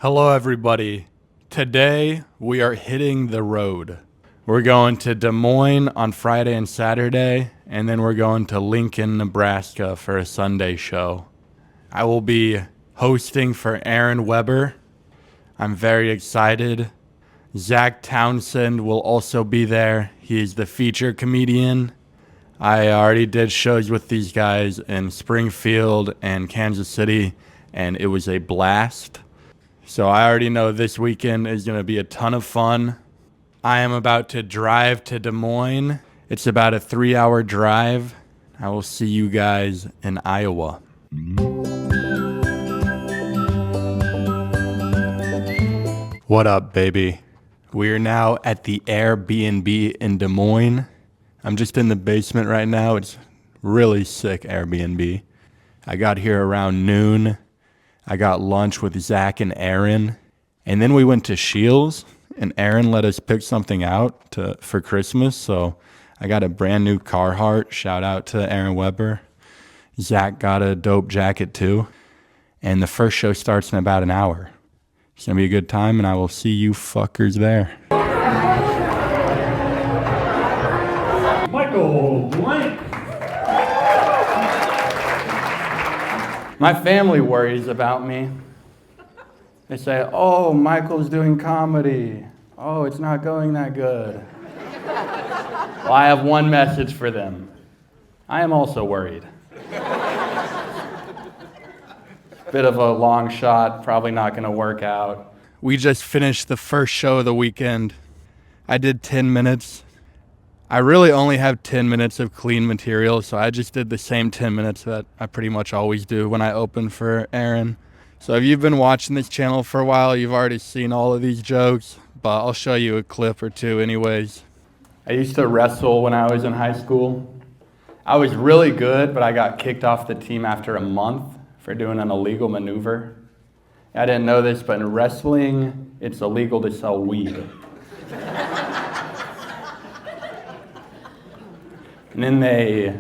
Hello, everybody. Today, we are hitting the road. We're going to Des Moines on Friday and Saturday, and then we're going to Lincoln, Nebraska for a Sunday show. I will be hosting for Aaron Weber. I'm very excited. Zac Townsend will also be there. He's the feature comedian. I already did shows with these guys in Springfield and Kansas City, and it was a blast. So I already know this weekend is going to be a ton of fun. I am about to drive to Des Moines. It's about a 3-hour drive. I will see you guys in Iowa. What up, baby? We are now at the Airbnb in Des Moines. I'm just in the basement right now. It's really sick Airbnb. I got here around noon. I got lunch with Zac and Aaron. And then we went to Scheels, and Aaron let us pick something out for Christmas. So I got a brand new Carhartt. Shout out to Aaron Weber. Zac got a dope jacket too. And the first show starts in about an hour. It's going to be a good time, and I will see you fuckers there. Blanck. My family worries about me. They say, oh, Michael's doing comedy. Oh, it's not going that good. Well, I have one message for them. I am also worried. Bit of a long shot, probably not going to work out. We just finished the first show of the weekend. I did 10 minutes. I really only have 10 minutes of clean material, so I just did the same 10 minutes that I pretty much always do when I open for Aaron. So if you've been watching this channel for a while, you've already seen all of these jokes, but I'll show you a clip or two anyways. I used to wrestle when I was in high school. I was really good, but I got kicked off the team after a month for doing an illegal maneuver. I didn't know this, but in wrestling, it's illegal to sell weed. And then they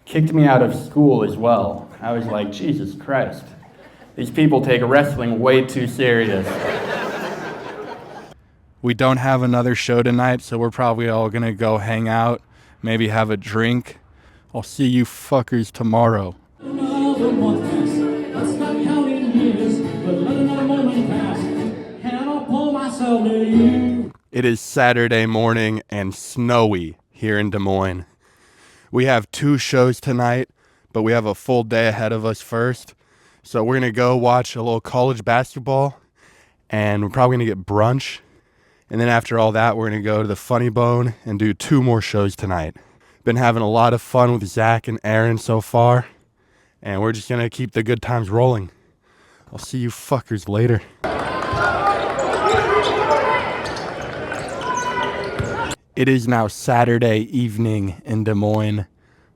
kicked me out of school as well. I was like, Jesus Christ. These people take wrestling way too serious. We don't have another show tonight, so we're probably all gonna go hang out, maybe have a drink. I'll see you fuckers tomorrow. It is Saturday morning and snowy here in Des Moines. We have 2 shows tonight, but we have a full day ahead of us first. So we're going to go watch a little college basketball, and we're probably going to get brunch. And then after all that, we're going to go to the Funny Bone and do 2 more shows tonight. Been having a lot of fun with Zac and Aaron so far, and we're just going to keep the good times rolling. I'll see you fuckers later. It is now Saturday evening in Des Moines.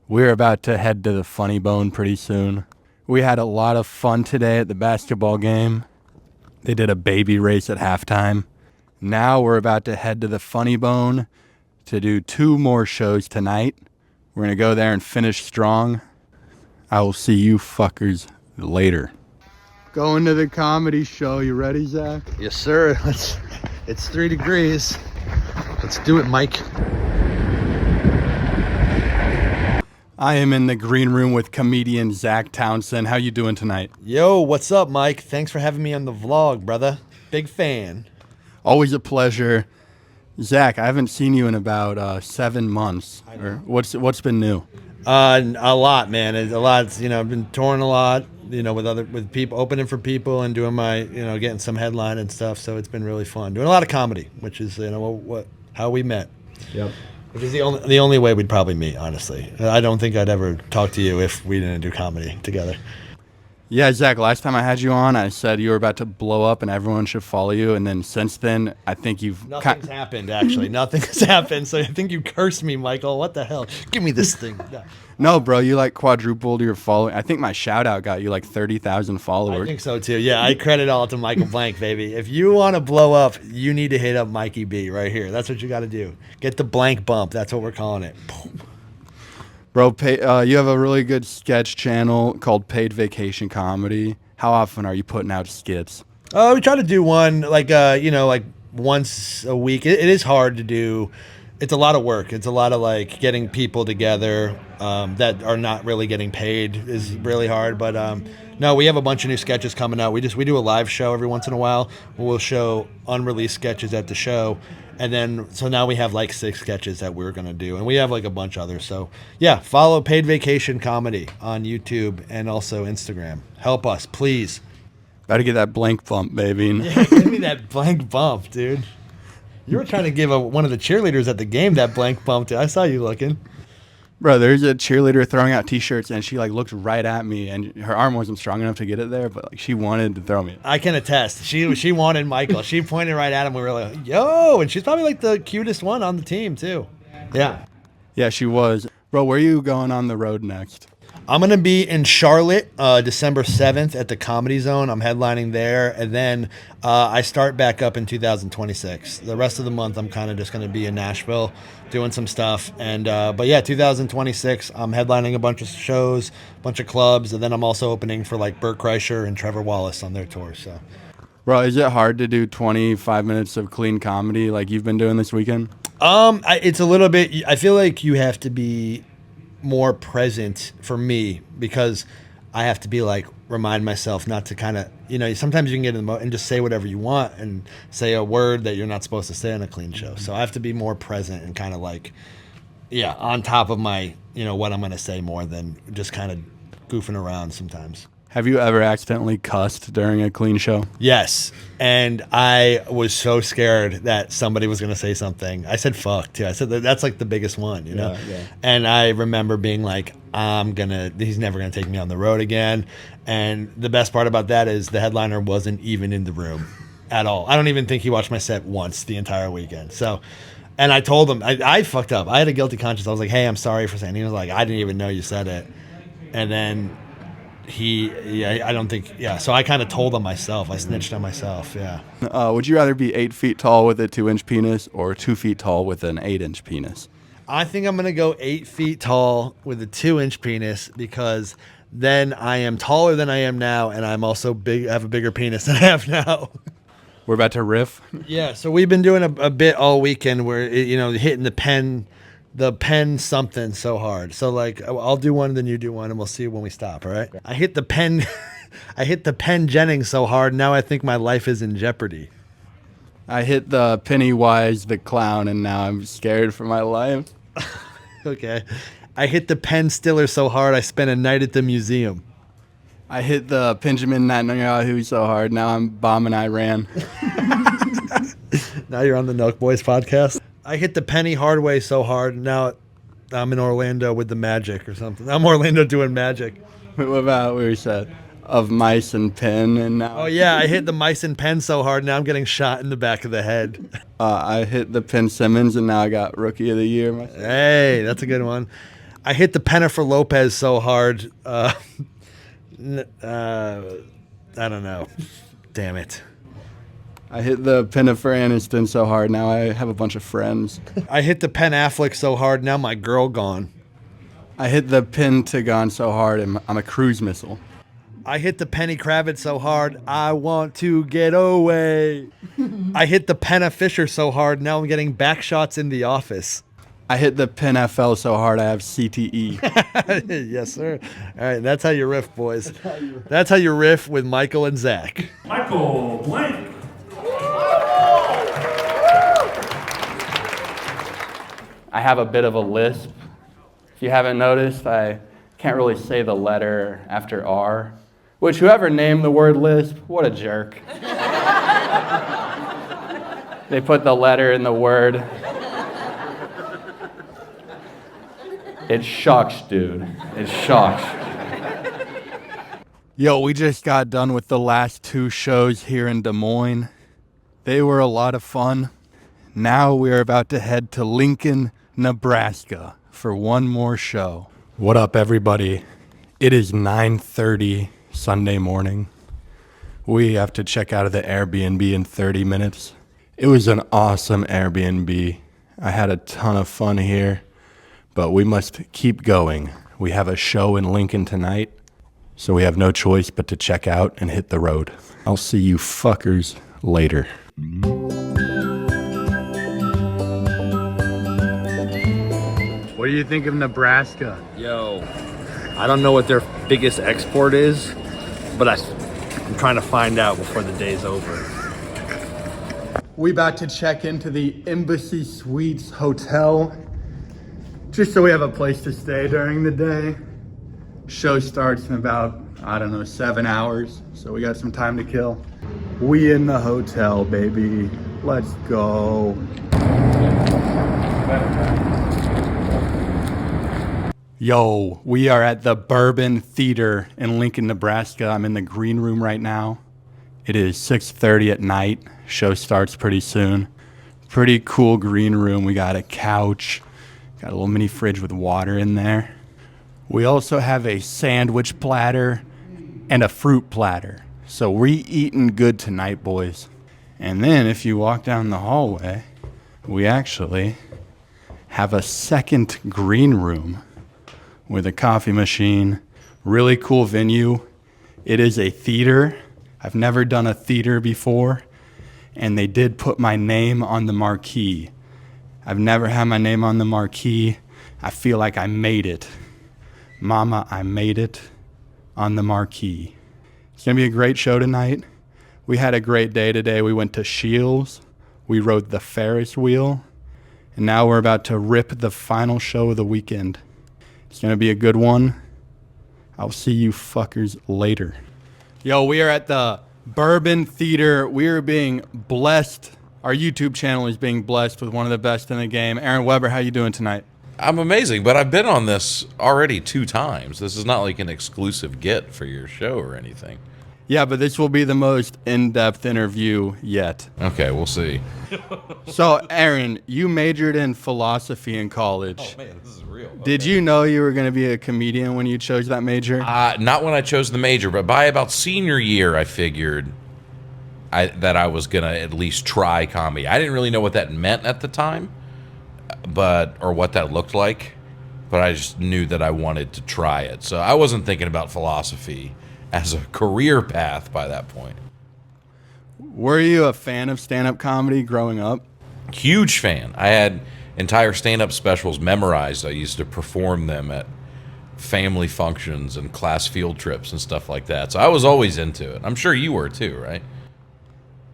We're about to head to the Funny Bone pretty soon. We had a lot of fun today at the basketball game. They did a baby race at halftime. Now we're about to head to the Funny Bone to do 2 more shows tonight. We're going to go there and finish strong. I will see you fuckers later. Going to the comedy show. You ready, Zac? Yes, sir. It's 3 degrees. Let's do it, Mike. I am in the green room with comedian Zac Townsend. How you doing tonight? Yo, what's up, Mike? Thanks for having me on the vlog, brother. Big fan. Always a pleasure. Zac, I haven't seen you in about 7 months. Or what's been new? A lot, man. A lot. I've been touring a lot. With people, opening for people, and doing my, getting some headline and stuff. So it's been really fun. Doing a lot of comedy, which is, how we met. Yep. Which is the only way we'd probably meet, honestly. I don't think I'd ever talk to you if we didn't do comedy together. Yeah, Zac, last time I had you on, I said you were about to blow up and everyone should follow you. And then since then, I think you've... Nothing's happened, actually. Nothing has happened. So I think you cursed me, Michael. What the hell? Give me this thing. No, bro, you quadrupled your following. I think my shout out got you 30,000 followers. I think so too. Yeah, I credit all to Michael Blanck, baby. If you want to blow up, you need to hit up Mikey B right here. That's what you got to do. Get the Blanck bump. That's what we're calling it. Bro, you have a really good sketch channel called Paid Vacation Comedy. How often are you putting out skits? Oh, we try to do one like once a week. It is hard to do. It's a lot of work. It's a lot of like getting people together that are not really getting paid is really hard. But no, we have a bunch of new sketches coming out. We do a live show every once in a while. We'll show unreleased sketches at the show, and then so now we have like 6 sketches that we're gonna do, and we have like a bunch others. So yeah, follow Paid Vacation Comedy on YouTube and also Instagram. Help us, please. Got to get that Blanck bump, baby. Yeah, give me that Blanck bump, dude. You were trying to give one of the cheerleaders at the game that Blanck bump, dude. I saw you looking. Bro, there's a cheerleader throwing out T-shirts, and she like looked right at me, and her arm wasn't strong enough to get it there, but like she wanted to throw me. I can attest. She wanted Michael. She pointed right at him. We were like, yo, and she's probably like the cutest one on the team too. Yeah. Yeah, she was. Bro, where are you going on the road next? I'm going to be in Charlotte December 7th at the Comedy Zone. I'm headlining there. And then I start back up in 2026. The rest of the month, I'm kind of just going to be in Nashville doing some stuff. And but yeah, 2026, I'm headlining a bunch of shows, a bunch of clubs. And then I'm also opening for like Bert Kreischer and Trevor Wallace on their tour. So, Bro, is it hard to do 25 minutes of clean comedy like you've been doing this weekend? It's a little bit, I feel like you have to be more present for me because I have to be like remind myself not to kind of sometimes you can get in the and just say whatever you want and say a word that you're not supposed to say on a clean show. So I have to be more present and kind of like on top of my what I'm going to say more than just kind of goofing around sometimes. Have you ever accidentally cussed during a clean show? Yes. And I was so scared that somebody was going to say something. I said fuck too. I said that's like the biggest one, Yeah. And I remember being like, he's never going to take me on the road again. And the best part about that is the headliner wasn't even in the room at all. I don't even think he watched my set once the entire weekend. So, and I told him, I fucked up. I had a guilty conscience. I was like, hey, I'm sorry for saying. He was like, I didn't even know you said it. And then I don't think, so I kind of told him myself. I snitched on myself, Would you rather be 8 feet tall with a 2-inch penis or 2 feet tall with an 8-inch penis? I think I'm going to go 8 feet tall with a 2-inch penis because then I am taller than I am now, and I'm also big. I have a bigger penis than I have now. We're about to riff? Yeah, so we've been doing a bit all weekend where, hitting the pen something so hard. So like I'll do one, then you do one, and we'll see when we stop. All right. Okay. I hit the pen Jennings so hard. Now I think my life is in jeopardy. I hit the Pennywise the clown, and now I'm scared for my life. Okay. I hit the Penn Stiller so hard I spent a night at the museum. I hit the Benjamin Netanyahu so hard. Now I'm bombing Iran. Now you're on the Nelk Boys podcast. I hit the Penny Hardway so hard. Now I'm in Orlando with the Magic or something. I'm Orlando doing Magic. What about what we said of mice and pen and now? Oh yeah, I hit the mice and pen so hard. Now I'm getting shot in the back of the head. I hit the Penn Simmons and now I got Rookie of the Year myself. Hey, that's a good one. I hit the Pennifer Lopez so hard. I don't know. Damn it. I hit the Pennifer Aniston so hard. Now I have a bunch of friends. I hit the Penn Affleck so hard. Now my girl gone. I hit the Pentagon so hard. I'm a cruise missile. I hit the Penny Kravitz so hard. I want to get away. I hit the Penna Fisher so hard. Now I'm getting back shots in the office. I hit the Penn FL so hard I have CTE. Yes, sir. All right, that's how you riff, boys. That's how you riff with Michael and Zac. Michael Blanck. I have a bit of a lisp. If you haven't noticed, I can't really say the letter after R, which whoever named the word lisp, what a jerk. They put the letter in the word. It shocks, dude. It shocks. Yo, we just got done with the last 2 shows here in Des Moines. They were a lot of fun. Now we're about to head to Lincoln, Nebraska for one more show. What up, everybody? It is 9:30 Sunday morning. We have to check out of the Airbnb in 30 minutes. It was an awesome Airbnb. I had a ton of fun here, but we must keep going. We have a show in Lincoln tonight, So we have no choice but to check out and hit the road. I'll see you fuckers later. What do you think of Nebraska? Yo, I don't know what their biggest export is, but I'm trying to find out before the day's over. We about to check into the Embassy Suites Hotel, just so we have a place to stay during the day. Show starts in about, 7 hours, so we got some time to kill. We in the hotel, baby. Let's go. Yo, we are at the Bourbon Theater in Lincoln, Nebraska. I'm in the green room right now. It is 6:30 at night. Show starts pretty soon. Pretty cool green room. We got a couch, got a little mini fridge with water in there. We also have a sandwich platter and a fruit platter. So we eating good tonight, boys. And then if you walk down the hallway, we actually have a second green room with a coffee machine. Really cool venue. It is a theater. I've never done a theater before, and they did put my name on the marquee. I've never had my name on the marquee. I feel like I made it. Mama, I made it on the marquee. It's gonna be a great show tonight. We had a great day today. We went to Scheels. We rode the Ferris wheel. And now we're about to rip the final show of the weekend. It's gonna be a good one. I'll see you fuckers later. Yo, we are at the Bourbon Theater. We are being blessed. Our YouTube channel is being blessed with one of the best in the game. Aaron Weber, how you doing tonight? I'm amazing, but I've been on this already 2 times. This is not like an exclusive get for your show or anything. Yeah, but this will be the most in-depth interview yet. Okay, we'll see. So, Aaron, you majored in philosophy in college. Oh, man, this is real. Did you know you were going to be a comedian when you chose that major? Not when I chose the major, but by about senior year, I figured that I was going to at least try comedy. I didn't really know what that meant at the time, or what that looked like, but I just knew that I wanted to try it. So I wasn't thinking about philosophy as a career path by that point. Were you a fan of stand-up comedy growing up? Huge fan. I had entire stand-up specials memorized. I used to perform them at family functions and class field trips and stuff like that. So I was always into it. I'm sure you were too, right?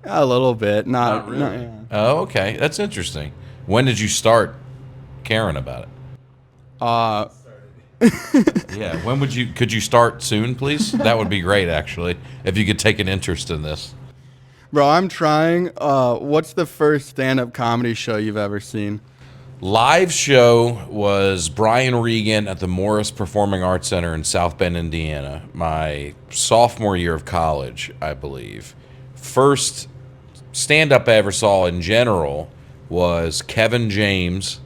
A little bit. Not really. not, yeah. Oh, okay. That's interesting. When did you start caring about it? Yeah, could you start soon, please? That would be great, actually, if you could take an interest in this. Bro, I'm trying. What's the first stand-up comedy show you've ever seen? Live show was Brian Regan at the Morris Performing Arts Center in South Bend, Indiana, my sophomore year of college, I believe. First stand-up I ever saw in general was Kevin James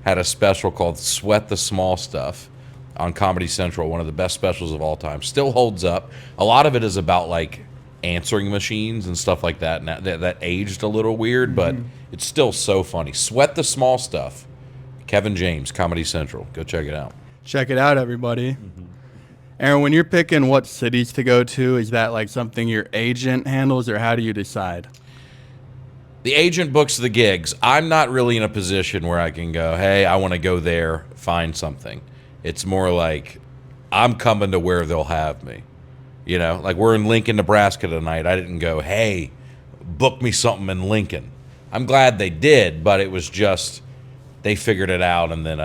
had a special called Sweat the Small Stuff on Comedy Central, one of the best specials of all time. Still holds up. A lot of it is about like answering machines and stuff like that. And that aged a little weird, but it's still so funny. Sweat the Small Stuff. Kevin James, Comedy Central. Go check it out. Check it out, everybody. Aaron, when you're picking what cities to go to, is that like something your agent handles, or how do you decide? The agent books the gigs. I'm not really in a position where I can go, hey, I want to go there, find something. It's more like I'm coming to where they'll have me. You know, like we're in Lincoln, Nebraska tonight. I didn't go, hey, book me something in Lincoln. I'm glad they did, but it was just they figured it out, and then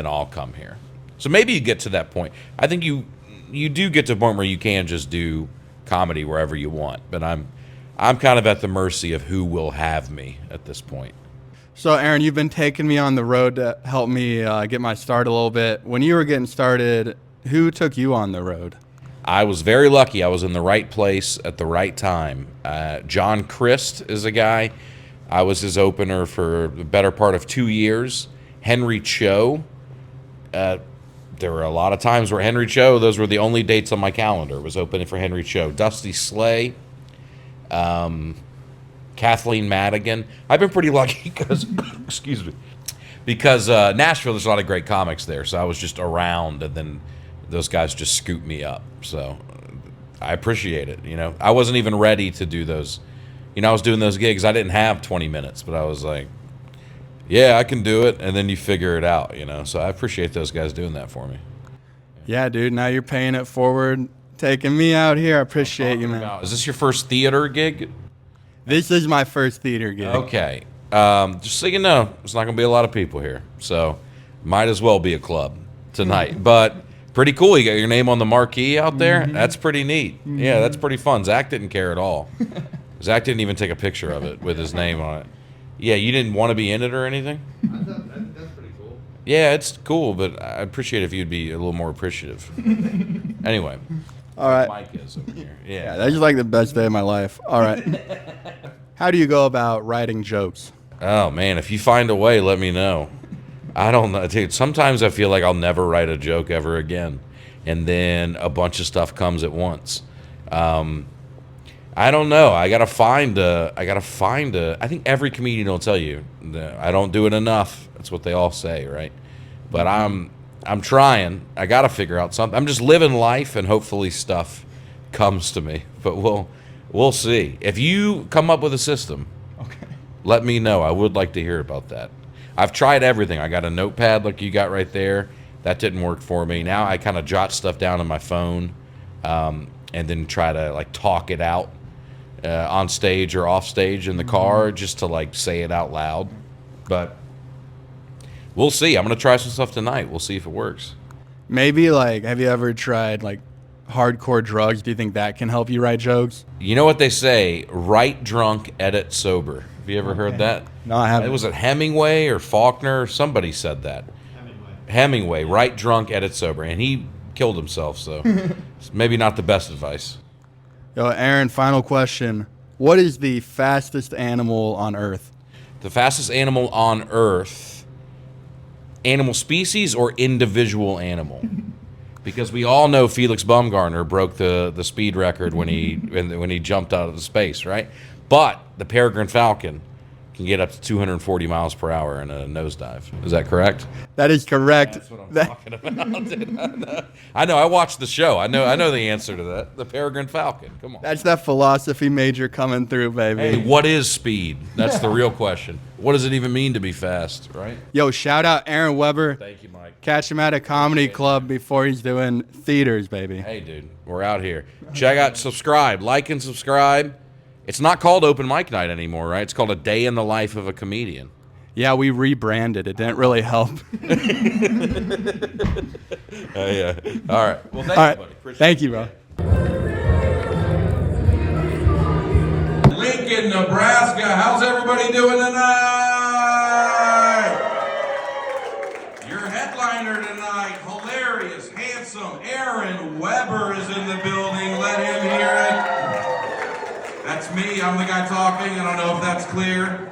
I'll come here. So maybe you get to that point. I think you do get to a point where you can just do comedy wherever you want, but I'm kind of at the mercy of who will have me at this point. So, Aaron, you've been taking me on the road to help me get my start a little bit. When you were getting started, who took you on the road? I was very lucky. I was in the right place at the right time. John Christ is a guy. I was his opener for the better part of 2 years. Henry Cho. There were a lot of times where Henry Cho, those were the only dates on my calendar, was opening for Henry Cho. Dusty Slay. Kathleen Madigan. I've been pretty lucky because, because Nashville, there's a lot of great comics there. So I was just around, and then those guys just scooped me up. So I appreciate it. You know, I wasn't even ready to do those. You know, I was doing those gigs. I didn't have 20 minutes, but I was like, yeah, I can do it. And then you figure it out, you know. So I appreciate those guys doing that for me. Yeah, dude. Now you're paying it forward, taking me out here. I appreciate you, man. Is this your first theater gig? This is my first theater gig. Okay. Just so you know, there's not going to be a lot of people here. So might as well be a club tonight. But pretty cool. You got your name on the marquee out there. Mm-hmm. That's pretty neat. Mm-hmm. Yeah, that's pretty fun. Zach didn't care at all. Zach didn't even take a picture of it with his name on it. Yeah, you didn't want to be in it or anything? That's pretty cool. Yeah, it's cool, but I'd appreciate if you'd be a little more appreciative. Anyway. All right. Mike is over here. Yeah, that's just like the best day of my life. All right. How do you go about writing jokes? Oh, man, if you find a way, let me know. I don't know. Dude, sometimes I feel like I'll never write a joke ever again. And then a bunch of stuff comes at once. I don't know. I gotta find a. I think every comedian will tell you that I don't do it enough. That's what they all say, right? But I'm trying. I gotta figure out something. I'm just living life, and hopefully stuff comes to me. But we'll see. If you come up with a system, okay, let me know. I would like to hear about that. I've tried everything. I got a notepad like you got right there. That didn't work for me. Now I kind of jot stuff down on my phone, and then try to like talk it out. On stage or off stage in the car, just to like say it out loud. But we'll see. I'm gonna try some stuff tonight. We'll see if it works. Maybe like, have you ever tried like hardcore drugs? Do you think that can help you write jokes? You know what they say? Write drunk, edit sober. Have you ever heard that? No, I haven't. Was it Hemingway or Faulkner? Somebody said that. Hemingway. Write drunk, edit sober, and he killed himself. So it's maybe not the best advice. Yo, Aaron, final question. What is the fastest animal on Earth? The fastest animal on Earth, animal species or individual animal? Because we all know Felix Baumgartner broke the speed record when he jumped out of the space, right? But the peregrine falcon can get up to 240 miles per hour in a nosedive. Is that correct? That is correct. That's what I'm talking about. Dude. I know. I watched the show. I know the answer to that. The peregrine falcon. Come on. That's that philosophy major coming through, baby. Hey, what is speed? That's the real question. What does it even mean to be fast, right? Yo, shout out Aaron Weber. Thank you, Mike. Catch him at a comedy club before he's doing theaters, baby. Hey, dude. We're out here. Check out, subscribe. Like and subscribe. It's not called open mic night anymore, right? It's called a day in the life of a comedian. Yeah, we rebranded. It didn't really help. Yeah. All right. Well, thank you, buddy. Appreciate Thank you, bro. Lincoln, Nebraska. How's everybody doing tonight? Your headliner tonight, hilarious, handsome Aaron Weber is in the building. Let him hear it. That's me. I'm the guy talking. I don't know if that's clear.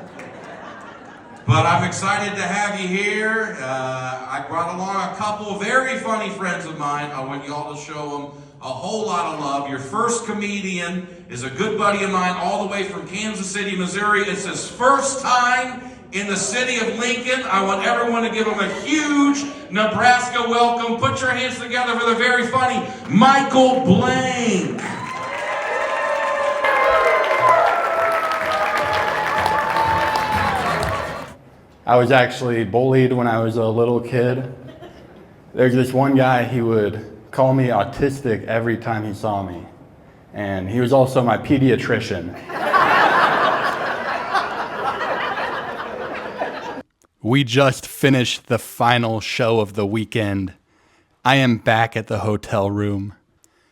But I'm excited to have you here. I brought along a couple very funny friends of mine. I want you all to show them a whole lot of love. Your first comedian is a good buddy of mine all the way from Kansas City, Missouri. It's his first time in the city of Lincoln. I want everyone to give him a huge Nebraska welcome. Put your hands together for the very funny Michael Blanck. I was actually bullied when I was a little kid. There's this one guy, he would call me autistic every time he saw me. And he was also my pediatrician. We just finished the final show of the weekend. I am back at the hotel room.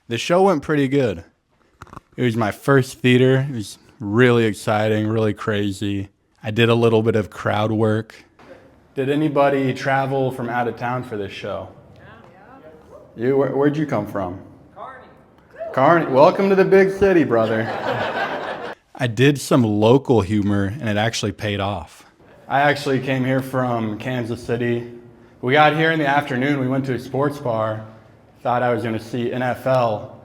The show went pretty good. It was my first theater. It was really exciting, really crazy. I did a little bit of crowd work. Did anybody travel from out of town for this show? Yeah. You, where'd you come from? Kearney. Welcome to the big city, brother. I did some local humor, and it actually paid off. I actually came here from Kansas City. We got here in the afternoon. We went to a sports bar. Thought I was going to see NFL.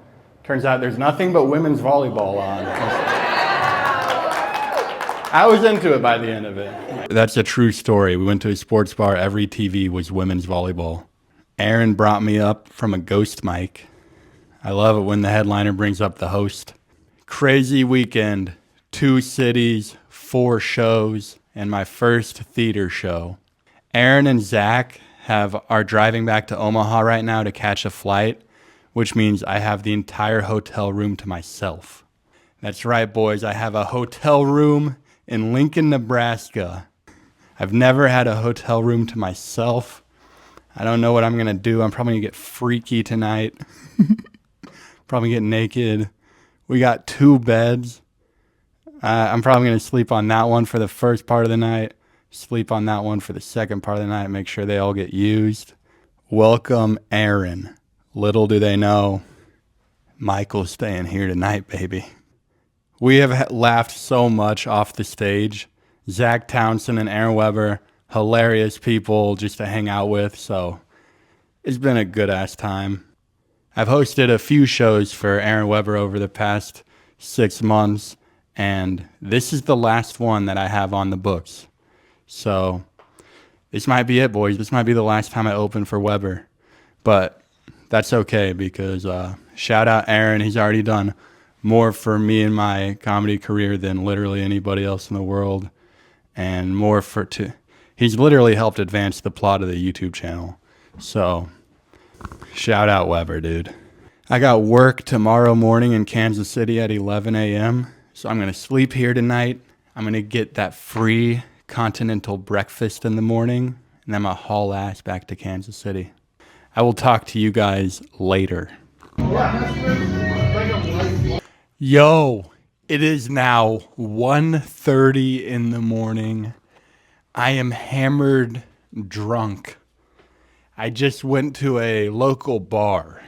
Turns out there's nothing but women's volleyball on. I was into it by the end of it. That's a true story. We went to a sports bar. Every TV was women's volleyball. Aaron brought me up from a ghost mic. I love it when the headliner brings up the host. Crazy weekend. 2 cities, 4 shows, and my first theater show. Aaron and Zac are driving back to Omaha right now to catch a flight, which means I have the entire hotel room to myself. That's right, boys. I have a hotel room in Lincoln, Nebraska. I've never had a hotel room to myself. I don't know what I'm going to do. I'm probably going to get freaky tonight. Probably get naked. We got 2 beds. I'm probably going to sleep on that one for the first part of the night. Sleep on that one for the second part of the night. Make sure they all get used. Welcome, Aaron. Little do they know, Michael's staying here tonight, baby. We have laughed so much off the stage. Zac, Townsend, and Aaron Weber, hilarious people just to hang out with, so it's been a good-ass time. I've hosted a few shows for Aaron Weber over the past 6 months, and this is the last one that I have on the books. So this might be it, boys. This might be the last time I open for Weber, but that's okay because shout out Aaron. He's already done more for me in my comedy career than literally anybody else in the world. And more he's literally helped advance the plot of the YouTube channel. So shout out Weber, dude. I got work tomorrow morning in Kansas City at 11 a.m. So I'm going to sleep here tonight. I'm going to get that free continental breakfast in the morning. And then I'm going to haul ass back to Kansas City. I will talk to you guys later. Yo. It is now 1:30 in the morning. I am hammered drunk. I just went to a local bar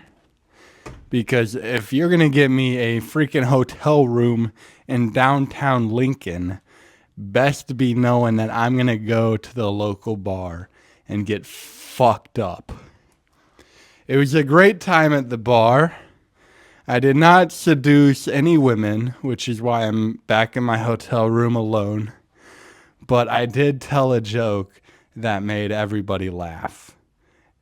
because if you're going to get me a freaking hotel room in downtown Lincoln, best be knowing that I'm going to go to the local bar and get fucked up. It was a great time at the bar. I did not seduce any women, which is why I'm back in my hotel room alone. But I did tell a joke that made everybody laugh.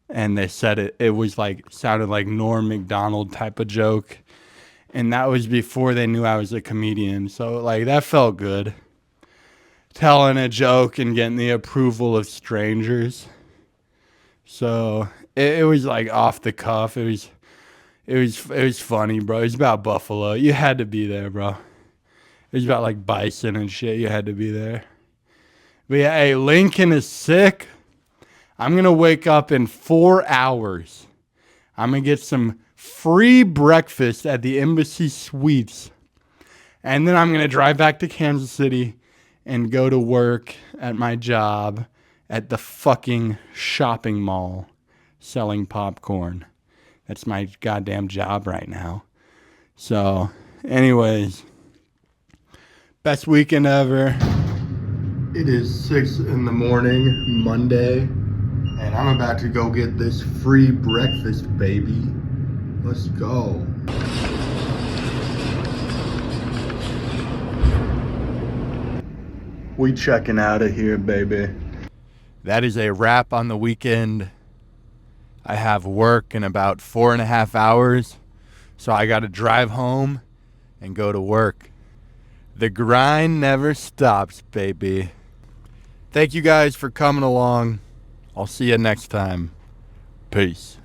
And they said it was like, sounded like Norm Macdonald type of joke. And that was before they knew I was a comedian. So like that felt good. Telling a joke and getting the approval of strangers. So it was like off the cuff. It was funny, bro. It was about Buffalo. You had to be there, bro. It was about like bison and shit. You had to be there. But yeah, hey, Lincoln is sick. I'm going to wake up in 4 hours. I'm going to get some free breakfast at the Embassy Suites. And then I'm going to drive back to Kansas City and go to work at my job at the fucking shopping mall selling popcorn. That's my goddamn job right now. So, anyways, best weekend ever. It is 6 in the morning, Monday, and I'm about to go get this free breakfast, baby. Let's go. We checking out of here, baby. That is a wrap on the weekend. I have work in about 4.5 hours, so I got to drive home and go to work. The grind never stops, baby. Thank you guys for coming along. I'll see you next time. Peace.